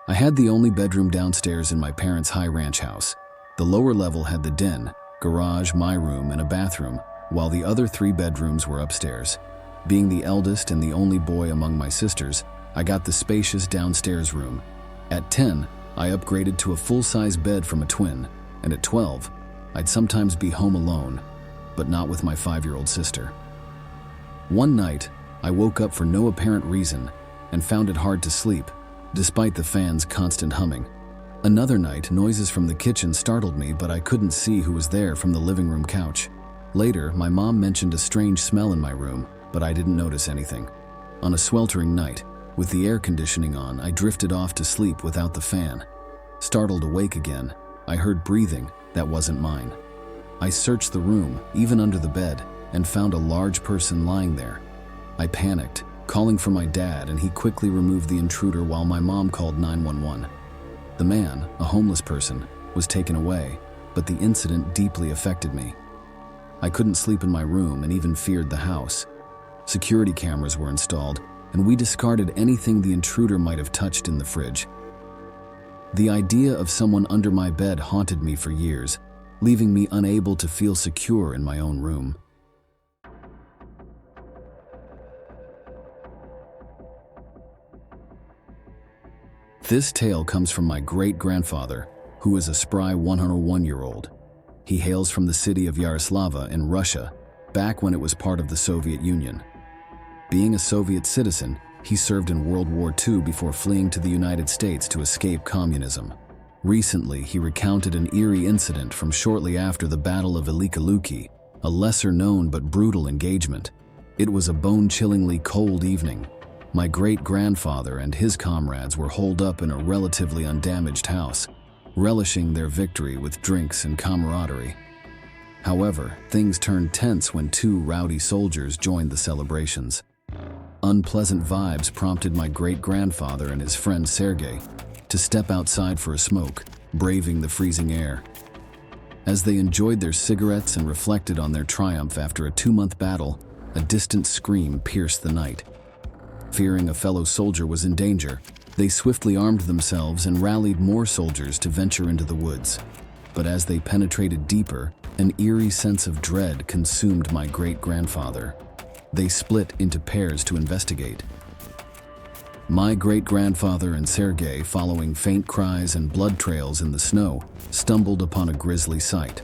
I had the only bedroom downstairs in my parents' high ranch house. The lower level had the den, garage, my room, and a bathroom, while the other 3 bedrooms were upstairs. Being the eldest and the only boy among my sisters, I got the spacious downstairs room. At 10, I upgraded to a full-size bed from a twin, and at 12, I'd sometimes be home alone, but not with my 5-year-old sister. One night, I woke up for no apparent reason and found it hard to sleep, despite the fan's constant humming. Another night, noises from the kitchen startled me, but I couldn't see who was there from the living room couch. Later, my mom mentioned a strange smell in my room, but I didn't notice anything. On a sweltering night, with the air conditioning on, I drifted off to sleep without the fan. Startled awake again, I heard breathing that wasn't mine. I searched the room, even under the bed, and found a large person lying there. I panicked, calling for my dad, and he quickly removed the intruder while my mom called 911. The man, a homeless person, was taken away, but the incident deeply affected me. I couldn't sleep in my room and even feared the house. Security cameras were installed, and we discarded anything the intruder might have touched in the fridge. The idea of someone under my bed haunted me for years, leaving me unable to feel secure in my own room. This tale comes from my great-grandfather, who is a spry 101-year-old. He hails from the city of Yaroslava in Russia, back when it was part of the Soviet Union. Being a Soviet citizen, he served in World War II before fleeing to the United States to escape communism. Recently, he recounted an eerie incident from shortly after the Battle of Velika Luki, a lesser-known but brutal engagement. It was a bone-chillingly cold evening. My great-grandfather and his comrades were holed up in a relatively undamaged house, relishing their victory with drinks and camaraderie. However, things turned tense when 2 rowdy soldiers joined the celebrations. Unpleasant vibes prompted my great-grandfather and his friend Sergei to step outside for a smoke, braving the freezing air. As they enjoyed their cigarettes and reflected on their triumph after a 2-month battle, a distant scream pierced the night. Fearing a fellow soldier was in danger, they swiftly armed themselves and rallied more soldiers to venture into the woods. But as they penetrated deeper, an eerie sense of dread consumed my great-grandfather. They split into pairs to investigate. My great-grandfather and Sergei, following faint cries and blood trails in the snow, stumbled upon a grisly sight.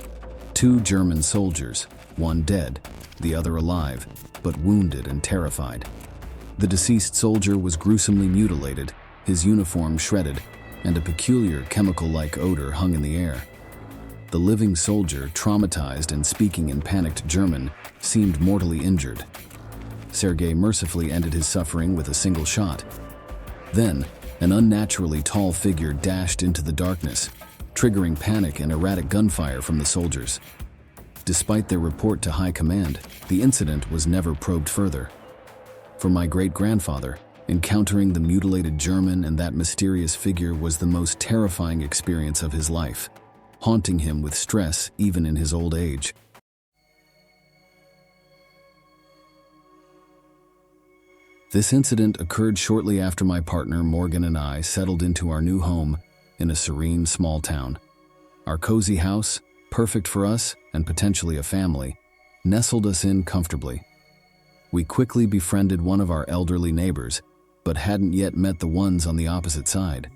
2 German soldiers, one dead, the other alive, but wounded and terrified. The deceased soldier was gruesomely mutilated, his uniform shredded, and a peculiar chemical-like odor hung in the air. The living soldier, traumatized and speaking in panicked German, seemed mortally injured. Sergei mercifully ended his suffering with a single shot. Then, an unnaturally tall figure dashed into the darkness, triggering panic and erratic gunfire from the soldiers. Despite their report to high command, the incident was never probed further. For my great-grandfather, encountering the mutilated German and that mysterious figure was the most terrifying experience of his life, haunting him with stress even in his old age. This incident occurred shortly after my partner Morgan and I settled into our new home in a serene small town. Our cozy house, perfect for us and potentially a family, nestled us in comfortably. We quickly befriended one of our elderly neighbors, but hadn't yet met the ones on the opposite side.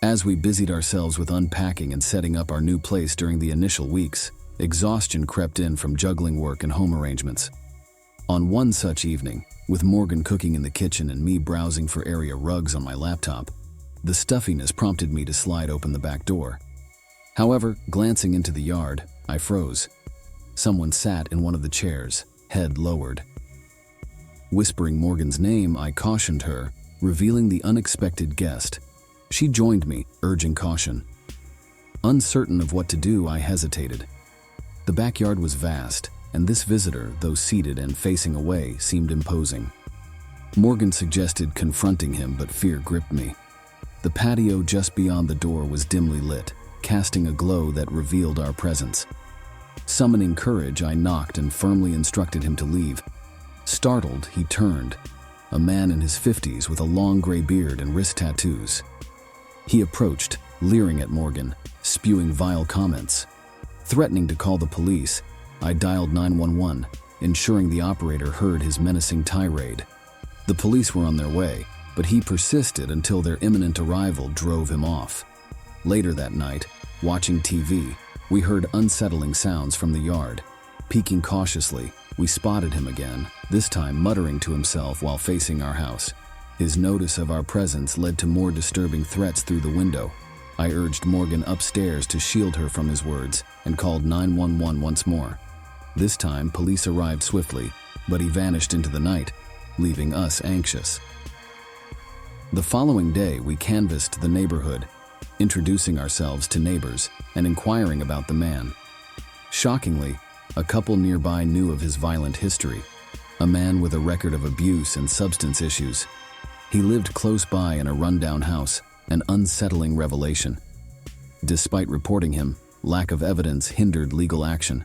As we busied ourselves with unpacking and setting up our new place during the initial weeks, exhaustion crept in from juggling work and home arrangements. On one such evening, with Morgan cooking in the kitchen and me browsing for area rugs on my laptop, the stuffiness prompted me to slide open the back door. However, glancing into the yard, I froze. Someone sat in one of the chairs, head lowered. Whispering Morgan's name, I cautioned her, revealing the unexpected guest. She joined me, urging caution. Uncertain of what to do, I hesitated. The backyard was vast, and this visitor, though seated and facing away, seemed imposing. Morgan suggested confronting him, but fear gripped me. The patio just beyond the door was dimly lit, casting a glow that revealed our presence. Summoning courage, I knocked and firmly instructed him to leave. Startled, he turned, a man in his 50s with a long gray beard and wrist tattoos. He approached, leering at Morgan, spewing vile comments. Threatening to call the police, I dialed 911, ensuring the operator heard his menacing tirade. The police were on their way, but he persisted until their imminent arrival drove him off. Later that night, watching TV, we heard unsettling sounds from the yard. Peeking cautiously, we spotted him again, this time muttering to himself while facing our house. His notice of our presence led to more disturbing threats through the window. I urged Morgan upstairs to shield her from his words and called 911 once more. This time, police arrived swiftly, but he vanished into the night, leaving us anxious. The following day, we canvassed the neighborhood, introducing ourselves to neighbors and inquiring about the man. Shockingly, a couple nearby knew of his violent history, a man with a record of abuse and substance issues. He lived close by in a rundown house, an unsettling revelation. Despite reporting him, lack of evidence hindered legal action.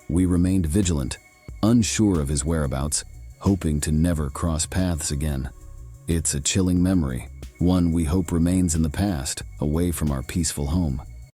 We remained vigilant, unsure of his whereabouts, hoping to never cross paths again. It's a chilling memory, one we hope remains in the past, away from our peaceful home.